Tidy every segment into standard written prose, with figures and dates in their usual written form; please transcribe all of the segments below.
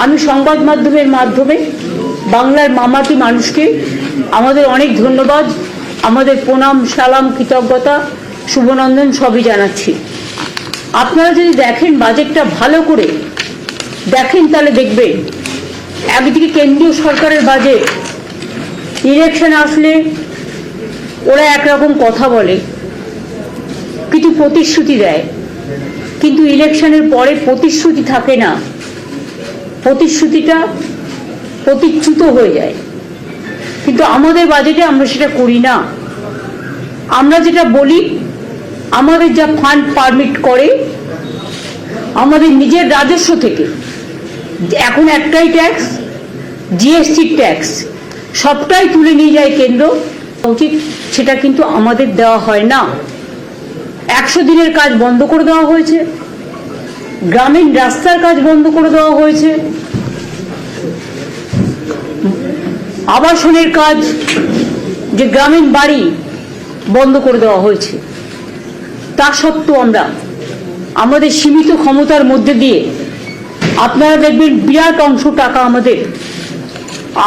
আমি সংবাদ মাধ্যমের মাধ্যমে বাংলার মামাটি মানুষকে আমাদের অনেক ধন্যবাদ, আমাদের প্রণাম, সালাম, কৃতজ্ঞতা, শুভনন্দন সবই জানাচ্ছি। আপনারা যদি দেখেন বাজেটটা ভালো করে দেখেন তাহলে দেখবেন একদিকে কেন্দ্রীয় সরকারের বাজেট, ইলেকশন আসলে ওরা একরকম কথা বলে, কিছু প্রতিশ্রুতি দেয়, কিন্তু ইলেকশনের পরে প্রতিশ্রুতি থাকে না, প্রতিশ্রুতিটা প্রতিচ্যুত হয়ে যায়। কিন্তু আমাদের বাজেটে আমরা সেটা করি না। আমরা যেটা বলি, আমাদের যা ফান্ড পারমিট করে আমাদের নিজের রাজস্ব থেকে, এখন একটাই ট্যাক্স, জিএসটি ট্যাক্স, সবটাই তুলে নিয়ে যায় কেন্দ্র, উচিত সেটা কিন্তু আমাদের দেওয়া হয় না। 100 দিনের কাজ বন্ধ করে দেওয়া হয়েছে, গ্রামীণ রাস্তার কাজ বন্ধ করে দেওয়া হয়েছে, আবাসনের কাজ, যে গ্রামীণ বাড়ি বন্ধ করে দেওয়া হয়েছে। তা সত্ত্বেও আমরা আমাদের সীমিত ক্ষমতার মধ্যে দিয়ে, আপনারা দেখবেন বিরাট অংশ টাকা আমাদের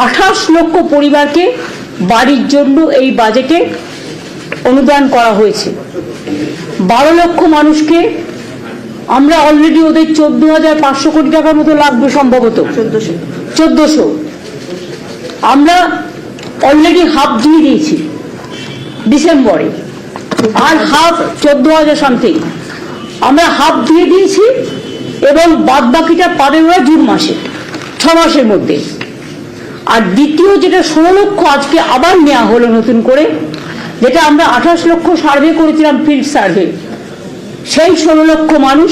28 লক্ষ পরিবারকে বাড়ির জন্য এই বাজেটে অনুদান করা হয়েছে। 12 লক্ষ মানুষকে আমরা অলরেডি ওদের 14,500 কোটি টাকার মতো লাগবে, সম্ভবত 1400 আমরা অলরেডি হাফ দিয়ে দিয়েছি ডিসেম্বরে, আর হাফ 14,000 সামথিং আমরা হাফ দিয়ে দিয়েছি, এবং বাদ বাকিটা পাবে ওরা জুন মাসে, 6 মাসের মধ্যে। আর দ্বিতীয় যেটা 16 লক্ষ আজকে আবার নেওয়া হলো নতুন করে, যেটা আমরা 28 লক্ষ সার্ভে করেছিলাম, ফিল্ড সার্ভে, সেই 16 লক্ষ মানুষ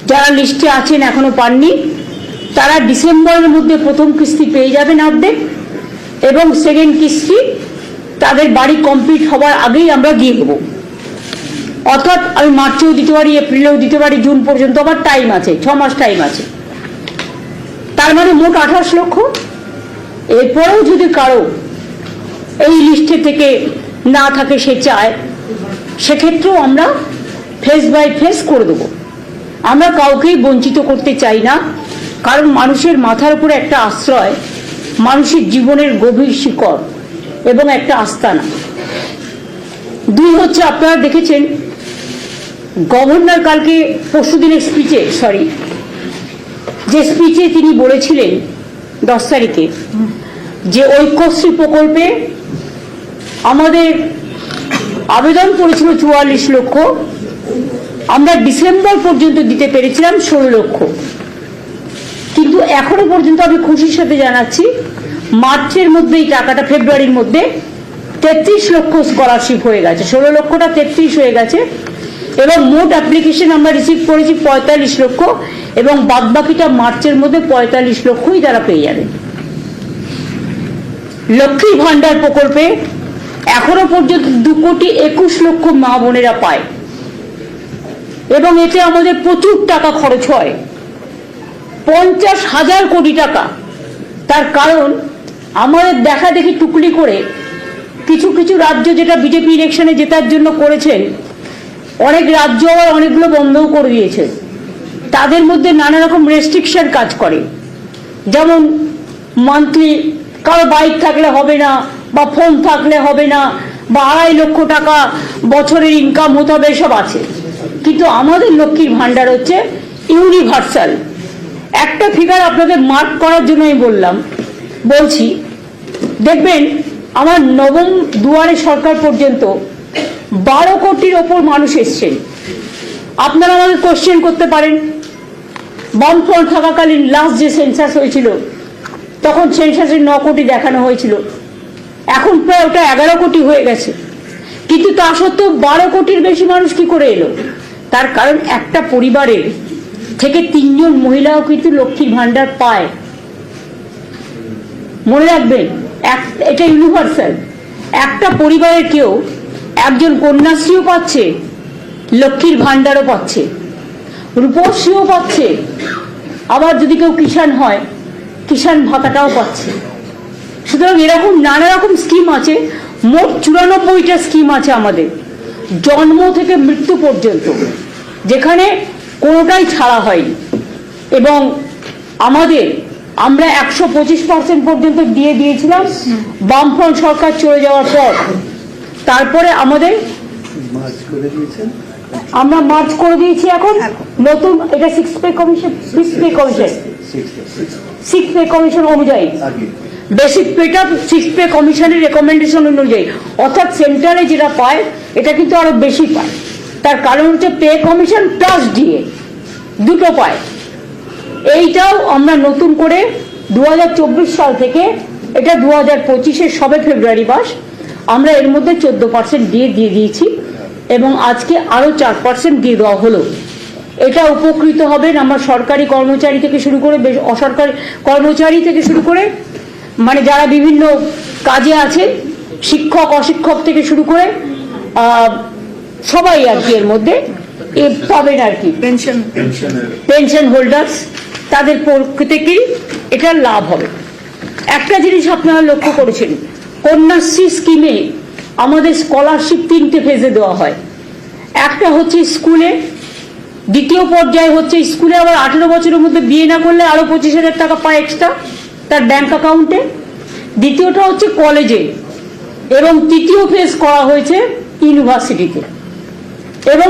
যারা লিস্টে আছেন এখনো পাননি, তারা ডিসেম্বরের মধ্যে প্রথম কিস্তি পেয়ে যাবেন অর্ধেক, এবং সেকেন্ড কিস্তি তাদের বাড়ি কমপ্লিট হওয়ার আগেই আমরা দিয়ে দেবো। অর্থাৎ আমি মার্চেও দিতে পারি, এপ্রিলেও দিতে পারি, জুন পর্যন্ত আবার টাইম আছে, 6 মাস টাইম আছে। তার মানে মোট 28 লক্ষ। এরপরেও যদি কারো এই লিস্টে থেকে না থাকে, সে চায়, সেক্ষেত্রেও আমরা ফেস বাই ফেস করে দেবো। আমরা কাউকেই বঞ্চিত করতে চাই না, কারণ মানুষের মাথার উপরে একটা আশ্রয়, মানুষের জীবনের গভীর শিকড় এবং একটা আস্তানা। 2 হচ্ছে, আপনারা দেখেছেন গভর্নর কালকে পরশুদিনের স্পিচে, যে স্পিচে তিনি বলেছিলেন 10 তারিখে, যে ঐক্যশ্রী প্রকল্পে আমাদের আবেদন করেছিল 44 লক্ষ, আমরা ডিসেম্বর পর্যন্ত দিতে পেরেছিলাম 16 লক্ষ। কিন্তু এখনো পর্যন্ত আমি খুশির সাথে জানাচ্ছি, মার্চের মধ্যে এই টাকাটা, ফেব্রুয়ারির মধ্যে 33 লক্ষ স্কলারশিপ হয়ে গেছে, 16 লক্ষটা 33 হয়ে গেছে, এবং মোট অ্যাপ্লিকেশন আমরা রিসিভ করেছি 45 লক্ষ, এবং বাদ বাকিটা মার্চের মধ্যে 45 লক্ষই তারা পেয়ে যাবে। লক্ষ্মী ভান্ডার প্রকল্পে এখনো পর্যন্ত 2,21,00,000 মা বোনেরা পায়, এবং এতে আমাদের প্রচুর টাকা খরচ হয়, 50,000 কোটি টাকা। তার কারণ আমাদের দেখা দেখি টুকলি করে কিছু কিছু রাজ্য, যেটা বিজেপি ইলেকশনে জেতার জন্য করেছেন, অনেক রাজ্য আবার অনেকগুলো বন্ধও করে দিয়েছে। তাদের মধ্যে নানা রকম রেস্ট্রিকশন কাজ করে, যেমন মান্থলি কারো বাইক থাকলে হবে না, বা ফোন থাকলে হবে না, বা 2.5 লক্ষ টাকা বছরের ইনকাম হতে হবে, এসব আছে। কিন্তু আমাদের লক্ষ্মীর ভান্ডার হচ্ছে ইউনিভার্সাল। একটা ফিগার আপনাদের মার্ক করার জন্য আমি বলছি, দেখবেন আমার নবম দুয়ারে সরকার পর্যন্ত 12 কোটির ওপর মানুষ এসছেন। আপনারা আমাদের কোশ্চেন করতে পারেন, বামফ্রন্ট থাকাকালীন লাস্ট যে সেন্সাস হয়েছিল, তখন সেন্সাসে 9 কোটি দেখানো হয়েছিল, এখন প্রায় ওটা 11 কোটি হয়ে গেছে। কিন্তু তা সত্ত্বেও 12 কোটির বেশি মানুষ কি করে এলো? তার কারণ একটা পরিবারের থেকে 3 জন মহিলাও কিন্তু লক্ষ্মীর ভান্ডার পায়। মনে রাখবেন, এটা ইউনিভার্সাল। একটা পরিবারের কেউ একজন কন্যাশ্রীও পাচ্ছে, লক্ষ্মীর ভান্ডারও পাচ্ছে, রূপশ্রীও পাচ্ছে, আবার যদি কেউ কিষাণ হয়, কিষাণ ভাতাটাও পাচ্ছে। সুতরাং এরকম নানা রকম স্কিম আছে, মোট 94টা স্কিম আছে আমাদের, জন্ম থেকে মৃত্যু পর্যন্ত, যেখানে কোনোটাই ছাড়া হয়নি। এবং আমরা 125% পর্যন্ত দিয়ে দিয়েছিলাম বামফ্রন্ট সরকার চলে যাওয়ার পর। তারপরে আমরা মার্চ করে দিয়েছি এখন নতুন, এটা সিক্স পে কমিশন অনুযায়ী, বেসিক পেটা সিক্স পে কমিশনের রেকমেন্ডেশন অনুযায়ী, অর্থাৎ সেন্ট্রালে যেটা পায় এটা কিন্তু আরো বেশি পায়। তার কারণ হচ্ছে পে কমিশন প্লাস ডিএ দুটো পায়। এইটাও আমরা নতুন করে 2024 সাল থেকে, এটা 2025-এর সবে ফেব্রুয়ারি মাস, আমরা এর মধ্যে 14% দিয়ে দিয়েছি এবং আজকে আরো 4% দিয়ে দেওয়া হলো। এটা উপকৃত হবেন আমার সরকারি কর্মচারী থেকে শুরু করে অসরকারি কর্মচারী থেকে শুরু করে, মানে যারা বিভিন্ন কাজে আছে, শিক্ষক অশিক্ষক থেকে শুরু করে সবাই আর কি এর মধ্যে পাবেন আর কি। পেনশন হোল্ডার্স তাদের প্রত্যেকেই এটা লাভ হবে। একটা জিনিস আপনারা লক্ষ্য করেছেন, কন্যাশ্রী স্কিমে আমাদের স্কলারশিপ 3টে ফেজে দেওয়া হয়। একটা হচ্ছে স্কুলে, দ্বিতীয় পর্যায়ে হচ্ছে স্কুলে আবার 18 বছরের মধ্যে বিয়ে না করলে আরো 25,000 টাকা পায় এক্সট্রা তার ব্যাংক অ্যাকাউন্টে। দ্বিতীয়টা হচ্ছে কলেজে, এবং তৃতীয় ফেজ করা হয়েছে ইউনিভার্সিটিতে। এবং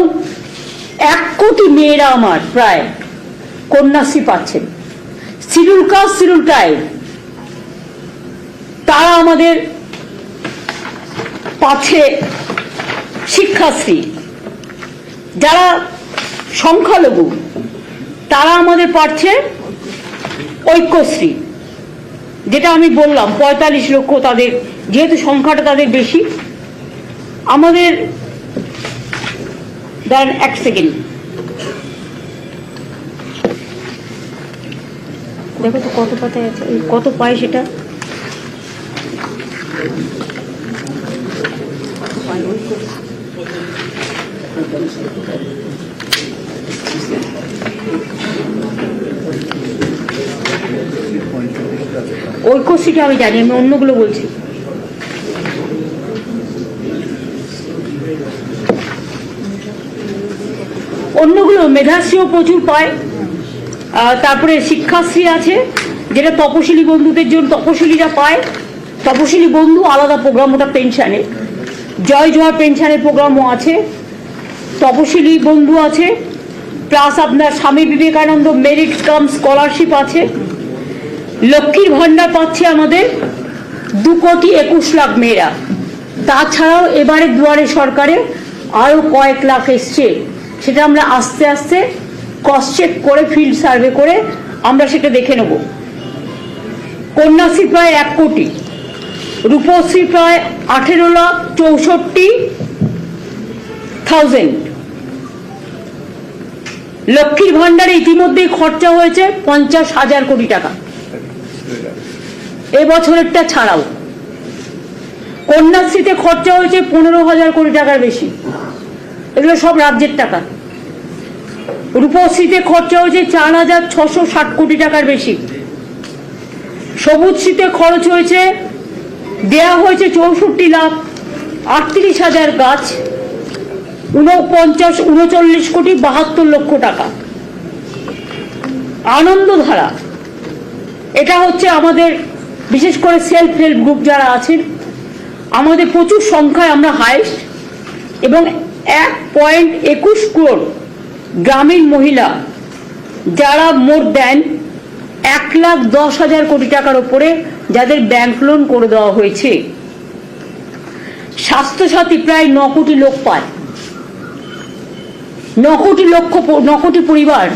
1 কোটি মেয়েরা আমার প্রায় কন্যাশ্রী পাচ্ছেন। শিডিউল কাস্ট, শিডিউল ট্রাইব তারা আমাদের পাচ্ছে শিক্ষাশ্রী। যারা সংখ্যালঘু তারা আমাদের পাচ্ছে ঐক্যশ্রী, যেটা আমি বললাম 45 লক্ষ তাদের, যেহেতু সংখ্যাটা তাদের বেশি। আমাদের দাঁড়ান 1 সেকেন্ড, দেখো তো কত পাতায় আছে, কত পায় সেটা। ঐক্যশ্রীটা আমি জানি, আমি অন্যগুলো বলছি। অন্যগুলো মেধাশ্রীও প্রচুর পায়। তারপরে শিক্ষাশ্রী আছে, যেটা তপশিলি বন্ধুদের জন্য, তপশিলিরা পায়। তপশিলি বন্ধু আলাদা প্রোগ্রাম, ওটা পেনশনে। জয় জোয়ার পেনশনের প্রোগ্রামও আছে, তপশিলি বন্ধু আছে, প্লাস আপনার Swami Vivekananda merit cum scholarship আছে। লক্ষ্মীর ভান্ডার পাচ্ছে আমাদের 2,21,00,000 মেয়েরা। তাছাড়াও এবারে দুয়ারে সরকারে আরো কয়েক লাখ এসছে, সেটা আমরা আস্তে আস্তে ক্রস চেক করে, ফিল্ড সার্ভে করে আমরা সেটা দেখে নেব। কন্যাশ্রী প্রায় 1 কোটি, রূপশ্রী প্রায় 18,64,000। লক্ষ্মীর ভান্ডারে ইতিমধ্যেই খরচা হয়েছে 50,000 কোটি টাকা এবছরেরটা ছাড়াও। কন্যাশ্রীতে খরচা হয়েছে 15,000 কোটি টাকার বেশি, এগুলো সব রাজ্যের টাকা। রূপশ্রীতে খরচা হয়েছে 4,660 কোটি টাকার বেশি। সবুজশ্রীতে খরচ হয়েছে, দেয়া হয়েছে 64,38,000 গাছ, 39,72,72,00,000 টাকা। আনন্দধারা, এটা হচ্ছে আমাদের বিশেষ করে সেলফ হেল্প গ্রুপ যারা আছেন, আমাদের প্রচুর সংখ্যায় আমরা হাইস্ট, এবং 1.21 crore গ্রামীণ মহিলা যারা মোর দেন 1,10,000 কোটি টাকার উপরে, যাদের ব্যাংক লোন করে দেওয়া হয়েছে। স্বাস্থ্যসাথী প্রায় 9 কোটি লোক পায়, 9 কোটি পরিবার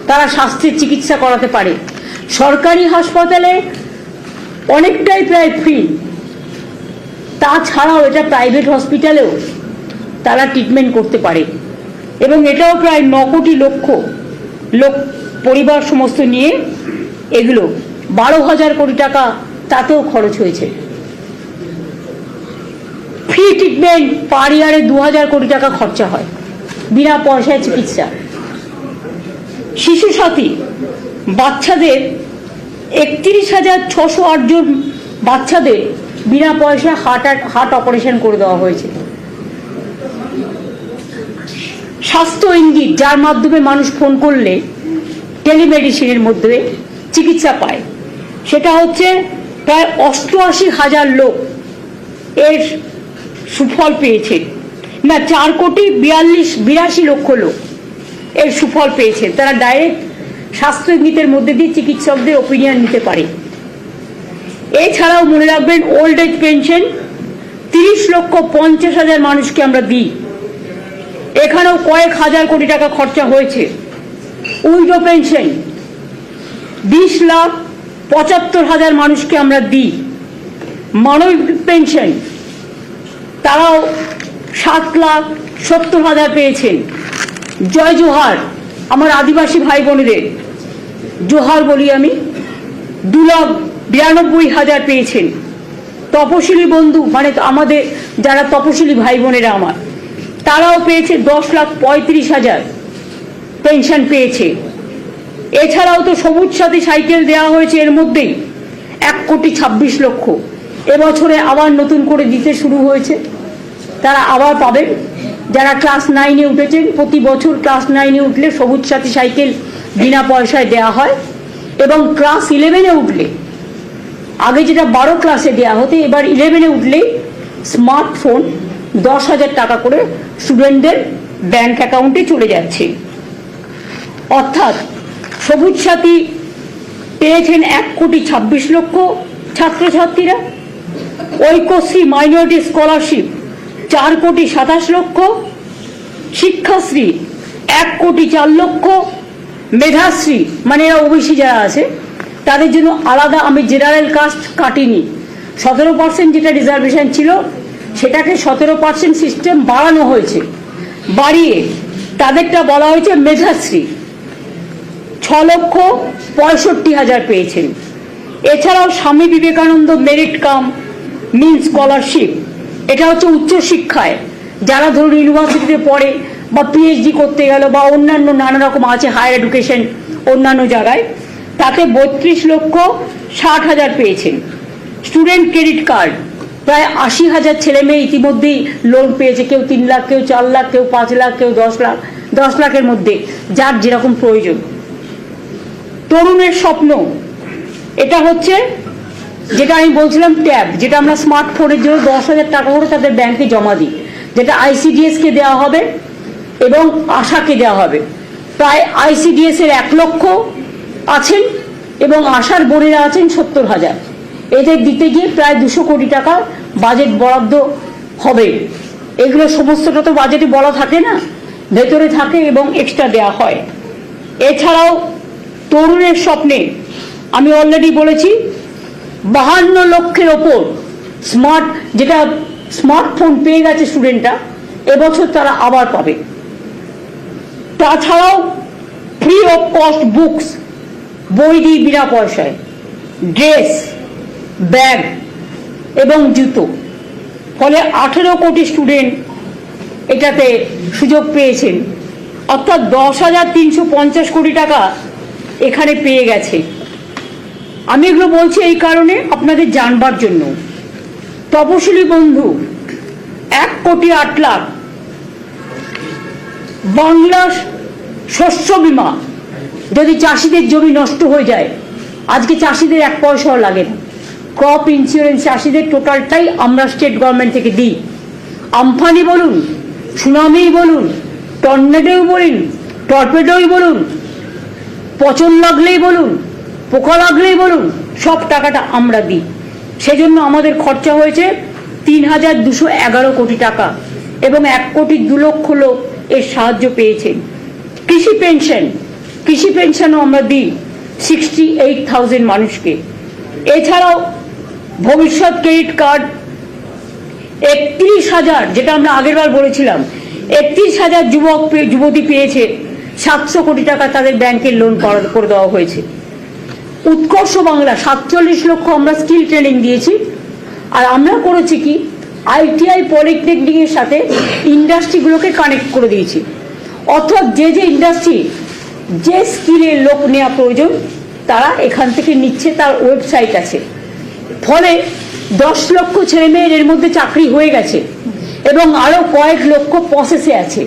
তারা স্বাস্থ্যের চিকিৎসা করাতে পারে। সরকারি হাসপাতালে অনেকটাই প্রায় ফ্রি, তাছাড়াও এটা প্রাইভেট হসপিটালেও তারা ট্রিটমেন্ট করতে পারে। এবং এটাও প্রায় 9 কোটি লোক পরিবার সমস্ত নিয়ে এগুলো 12,000 কোটি টাকা তাতেও খরচ হয়েছে। ফ্রি ট্রিটমেন্ট পার ইয়ারে 2,000 কোটি টাকা খরচা হয়, বিনা পয়সায় চিকিৎসা। শিশু সাথী বাচ্চাদের 31,608 জন বাচ্চাদের বিনা পয়সায় হার্ট অপারেশন করে দেওয়া হয়েছে। স্বাস্থ্য ইঙ্গিত, যার মাধ্যমে মানুষ ফোন করলে টেলিমেডিসিনের মধ্যে চিকিৎসা পায়। সেটা হচ্ছে প্রায় 88,000 লোক এর সুফল পেয়েছে, না 4,82,82 লক্ষ লোক এর সুফল পেয়েছে। তারা ডাইরেক্ট স্বাস্থ্যবিধির মধ্যে দিয়ে চিকিৎসকদের ওপিনিয়ন নিতে পারে। এছাড়াও মনে রাখবেন, ওল্ড এজ পেনশন 30,50,000 মানুষকে আমরা দিই, এখানেও কয়েক হাজার কোটি টাকা খরচা হয়েছে। উইডো পেনশন 20,75,000 মানুষকে আমরা দিই। মানবিক পেনশন তারাও 7,70,000 পেয়েছেন। জয় জোহার আমার আদিবাসী ভাই বোনেদের জোহার বলি আমি, 2,92,000 পেয়েছেন। তপশিলি বন্ধু মানে আমাদের যারা তপশিলি ভাই বোনেরা আমার, তারাও পেয়েছে 10,35,000 পেনশন পেয়েছে। এছাড়াও তো সবুজ সাথী সাইকেল দেওয়া হয়েছে, এর মধ্যেই 1,26,00,000। এবছরে আবার নতুন করে দিতে শুরু হয়েছে, তারা আবার পাবেন। যারা ক্লাস 9-এ উঠেছেন, প্রতি বছর ক্লাস 9-এ উঠলে সবুজ সাথী সাইকেল বিনা পয়সায় দেওয়া হয়, এবং ক্লাস 11-এ উঠলে, আগে যেটা 12 ক্লাসে দেওয়া হতো, এবার 11-এ উঠলেই স্মার্টফোন 10,000 টাকা করে স্টুডেন্টদের ব্যাংক অ্যাকাউন্টে চলে যাচ্ছে। অর্থাৎ সবুজ সাথী পেয়েছেন 1,26,00,000 ছাত্রছাত্রীরা। Aikyashree minority scholarship 4,27,00,000। শিক্ষাশ্রী 1,04,00,000। মেধাশ্রী মানে এরা ওবিসি যারা আছে তাদের জন্য আলাদা, আমি জেনারেল কাস্ট কাটিনি, 17% যেটা রিজার্ভেশন ছিল সেটাকে 17% সিস্টেম বাড়ানো হয়েছে, বাড়িয়ে তাদেরটা বলা হয়েছে মেধাশ্রী। 6,65,000 পেয়েছেন। এছাড়াও Swami Vivekananda merit cum means scholarship, এটা হচ্ছে উচ্চশিক্ষায় যারা ধরুন ইউনিভার্সিটিতে পড়ে বা পিএইচডি করতে গেল বা অন্যান্য নানা রকম আছে হায়ার এডুকেশন অন্যান্য জায়গায়, তাতে 32,60,000 পেয়েছেন। স্টুডেন্ট ক্রেডিট কার্ড প্রায় 80,000 ছেলে মেয়ে ইতিমধ্যেই লোন পেয়েছে, কেউ 3 লাখ, কেউ 4 লাখ, কেউ 5 লাখ, কেউ 10 লাখ, 10 লাখের মধ্যে যার যেরকম প্রয়োজন। তরুণের স্বপ্ন, এটা হচ্ছে যেটা আমি বলছিলাম ট্যাব, যেটা আমরা স্মার্টফোনের জন্য 10,000 টাকা করে তাদের ব্যাংকে জমা দিই, যেটা ICDS কে দেওয়া হবে এবং আশাকে দেওয়া হবে। প্রায় ICDS এর 1 লক্ষ আছেন এবং আশার বোনেরা আছেন 70,000। এদের দিতে গিয়ে প্রায় 200 কোটি টাকা বাজেট বরাদ্দ হবে। এগুলো সমস্তটা তো বাজেটে বলা থাকে না, ভেতরে থাকে এবং এক্সট্রা দেওয়া হয়। এছাড়াও তরুণের স্বপ্নে আমি অলরেডি বলেছি 52 লক্ষের ওপর যেটা স্মার্টফোন পেয়ে গেছে স্টুডেন্টরা, এবছর তারা আবার পাবে। তাছাড়াও ফ্রি অফ কস্ট বুকস, বই দিই বিনা পয়সায়, ড্রেস, ব্যাগ এবং জুতো। ফলে 18 কোটি স্টুডেন্ট এটাতে সুযোগ পেয়েছেন, অর্থাৎ 10,350 কোটি টাকা এখানে পেয়ে গেছে। আমি এগুলো বলছি এই কারণে আপনাদের জানবার জন্য। তপশিলি বন্ধু 1,08,00,000। বাংলা শস্য বীমা, যদি চাষিদের জমি নষ্ট হয়ে যায়, আজকে চাষিদের 1 পয়সাও লাগে না। ক্রপ ইন্স্যুরেন্স চাষিদের টোটালটাই আমরা স্টেট গভর্নমেন্ট থেকে দিই। আমফানি বলুন, সুনামি বলুন, টর্নেডোই বলুন, টর্পেডোই বলুন, পচন লাগলেই বলুন, পোকা লাগলেই বলুন, সব টাকাটা আমরা দিই। সেজন্য আমাদের খরচা হয়েছে 3,211 কোটি টাকা এবং 1,02,00,000 লোক এর সাহায্য পেয়েছেন। কৃষি পেনশনও আমরা দিই 68,000 মানুষকে। এছাড়াও ভবিষ্যৎ ক্রেডিট কার্ড 31,000, যেটা আমরা আগেরবার বলেছিলাম, 31,000 যুবতী পেয়েছে, 700 কোটি টাকা তাদের ব্যাংকের লোন করে দেওয়া হয়েছে। উৎকর্ষ বাংলা 47 লক্ষ আমরা স্কিল ট্রেনিং দিয়েছি। আর আমরা করেছি কি, ITI পলিটেকনিকের সাথে ইন্ডাস্ট্রিগুলোকে কানেক্ট করে দিয়েছি। অর্থাৎ যে ইন্ডাস্ট্রি যে স্কিলের লোক নেওয়া প্রয়োজন তারা এখান থেকে নিচ্ছে, তার ওয়েবসাইট আছে। ফলে 10 লক্ষ ছেলে মেয়ের এর মধ্যে চাকরি হয়ে গেছে এবং আরো কয়েক লক্ষ প্রসেসে আছে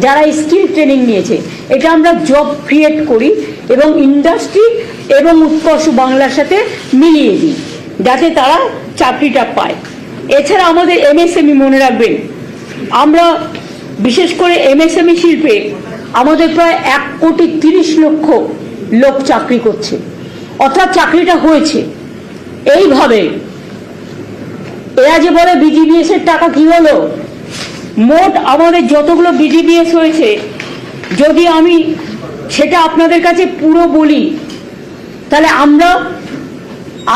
যারা স্কিল ট্রেনিং নিয়েছে। এটা আমরা জব ক্রিয়েট করি এবং ইন্ডাস্ট্রি এবং উৎকর্ষ বাংলার সাথে মিলিয়ে দিই, যাতে তারা চাকরিটা পায়। এছাড়া আমাদের এমএসএমই মনে রাখবেন, আমরা বিশেষ করে এমএসএমই শিল্পে আমাদের প্রায় 1,30,00,000 লোক চাকরি করছে, অর্থাৎ চাকরিটা হয়েছে। এইভাবে এরা যে বলে বিজিবিএস এর টাকা কি হলো, মোট আমাদের যতগুলো বিজিবিএস হয়েছে, যদি আমি সেটা আপনাদের কাছে পুরো বলি, তাহলে আমরা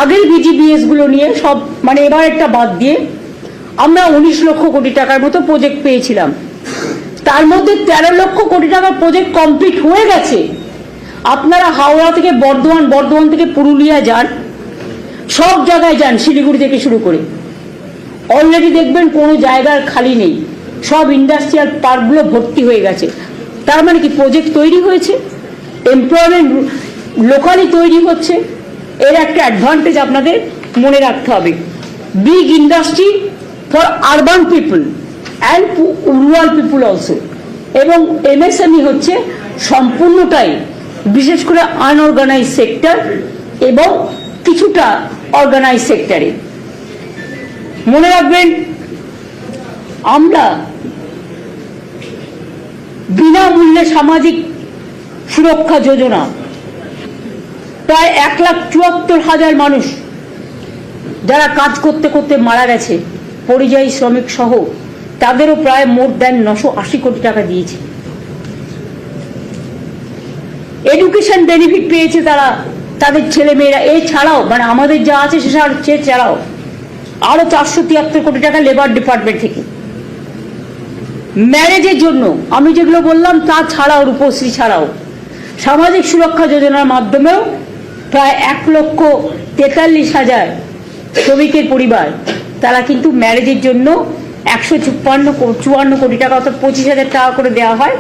আগের বিজিবিএস গুলো নিয়ে সব, মানে এবার একটা বাদ দিয়ে, আমরা 19 লক্ষ কোটি টাকার মতো প্রজেক্ট পেয়েছিলাম। তার মধ্যে 13 লক্ষ কোটি টাকার প্রজেক্ট কমপ্লিট হয়ে গেছে। আপনারা হাওড়া থেকে বর্ধমান, বর্ধমান থেকে পুরুলিয়া যান, সব জায়গায় যান, শিলিগুড়ি থেকে শুরু করে, অলরেডি দেখবেন কোনো জায়গার খালি নেই, সব ইন্ডাস্ট্রিয়াল পার্কগুলো ভর্তি হয়ে গেছে। তার মানে কি প্রজেক্ট তৈরি হয়েছে, এমপ্লয়মেন্ট লোকালি তৈরি হচ্ছে। এর একটা অ্যাডভান্টেজ আপনাদের মনে রাখতে হবে। Big industry for urban people and rural people also. এবং এমএসএমই হচ্ছে সম্পূর্ণটাই বিশেষ করে আনঅর্গানাইজ সেক্টর এবং কিছুটা অর্গানাইজ সেক্টরে। মনে রাখবেন, আমরা বিনামূল্যে সামাজিক সুরক্ষা যোজনা প্রায় 1,74,000 মানুষ যারা কাজ করতে করতে মারা গেছে, পরিযায়ী শ্রমিক সহ, তাদেরও প্রায় মোর দ্যান 980 কোটি টাকা দিয়েছে। এডুকেশন বেনিফিট পেয়েছে তারা, তাদের ছেলে মেয়েরা। এছাড়াও মানে আমাদের যা আছে সে ছাড়াও আরো 473 কোটি টাকা লেবার ডিপার্টমেন্ট থেকে। ম্যারেজের জন্য আমি যেগুলো বললাম তা ছাড়াও, রূপশ্রী ছাড়াও সামাজিক সুরক্ষা যোজনার মাধ্যমেও প্রায় 1,43,000 শ্রমিকের পরিবার, তারা কিন্তু ম্যারেজের জন্য 154 কোটি টাকা অর্থাৎ 25,000 টাকা করে দেওয়া হয়।